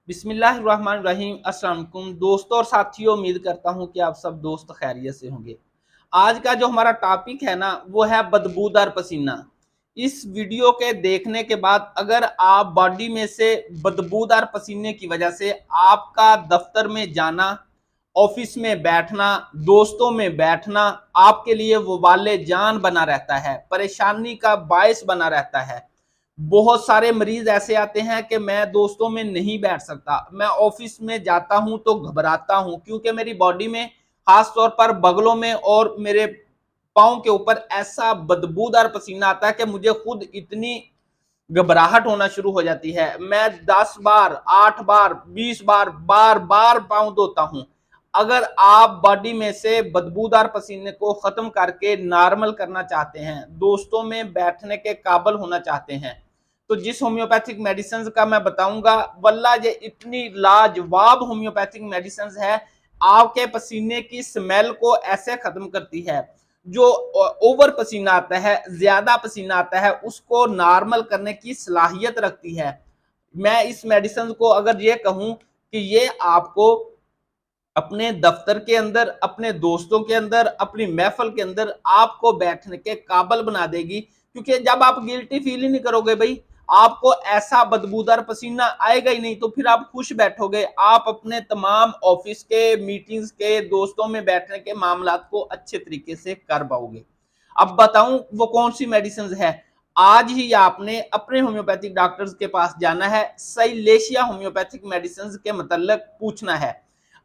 बिस्मिल्लाहिर्रहमानिर्रहीम। अस्सलाम वालेकुम दोस्तों और साथियों, उम्मीद करता हूं कि आप सब दोस्त खैरियत से होंगे। आज का जो हमारा टॉपिक है ना, वो है बदबूदार पसीना। इस वीडियो के देखने के बाद अगर आप बॉडी में से बदबूदार पसीने की वजह से आपका दफ्तर में जाना, ऑफिस में बैठना, दोस्तों में बैठना आपके लिए वो वाले जान बना रहता है, परेशानी का बायस बना रहता है। बहुत सारे मरीज ऐसे आते हैं कि मैं दोस्तों में नहीं बैठ सकता, मैं ऑफिस में जाता हूं तो घबराता हूं क्योंकि मेरी बॉडी में, खास तौर पर बगलों में और मेरे पाँव के ऊपर ऐसा बदबूदार पसीना आता है कि मुझे खुद इतनी घबराहट होना शुरू हो जाती है। मैं 10 बार, 8 बार, 20 बार, बार बार पाँव धोता हूं। अगर आप बॉडी में से बदबूदार पसीने को खत्म करके नॉर्मल करना चाहते हैं, दोस्तों में बैठने के काबिल होना चाहते हैं, तो जिस होम्योपैथिक मेडिसिन का मैं बताऊंगा, वल्लाह ये इतनी लाजवाब होम्योपैथिक मेडिसिन है, आपके पसीने की स्मेल को ऐसे खत्म करती है। जो ओवर पसीना आता है, ज्यादा पसीना आता है, उसको नॉर्मल करने की सलाहियत रखती है। मैं इस मेडिसिन को अगर ये कहूं कि ये आपको अपने दफ्तर के अंदर, अपने दोस्तों के अंदर, अपनी महफिल के अंदर आपको बैठने के काबिल बना देगी, क्योंकि जब आप गिल्टी फील ही नहीं करोगे भाई, आपको ऐसा बदबूदार पसीना आएगा ही नहीं, तो फिर आप खुश बैठोगे, आप अपने तमाम ऑफिस के, मीटिंग्स के, दोस्तों में बैठने के मामलात को अच्छे तरीके से कर पाओगे। अब बताऊं वो कौन सी मेडिसिन है। आज ही आपने अपने होम्योपैथिक डॉक्टर्स के पास जाना है, साइलेशिया होम्योपैथिक मेडिसिन के मतलब पूछना है।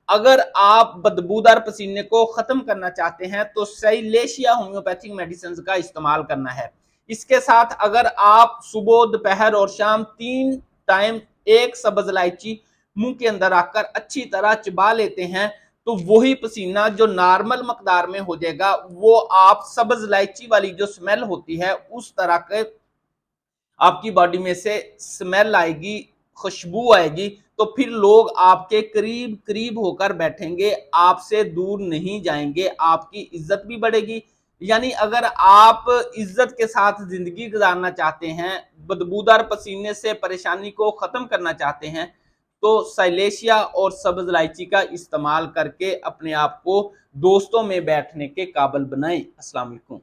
अगर आप बदबूदार पसीने को खत्म करना चाहते हैं तो साइलेशिया होम्योपैथिक मेडिसिन का इस्तेमाल करना है। इसके साथ अगर आप सुबह, दोपहर और शाम 3 टाइम एक सब्ज इलायची मुंह के अंदर आकर अच्छी तरह चबा लेते हैं, तो वही पसीना जो नॉर्मल मकदार में हो जाएगा, वो आप सब्ज इलायची वाली जो स्मेल होती है उस तरह के आपकी बॉडी में से स्मेल आएगी, खुशबू आएगी, तो फिर लोग आपके करीब करीब होकर बैठेंगे, आपसे दूर नहीं जाएंगे, आपकी इज्जत भी बढ़ेगी। यानी अगर आप इज्जत के साथ जिंदगी गुजारना चाहते हैं, बदबूदार पसीने से परेशानी को खत्म करना चाहते हैं, तो साइलेशिया और सब्ज इलायची का इस्तेमाल करके अपने आप को दोस्तों में बैठने के काबिल बनाएं। अस्सलाम वालेकुम।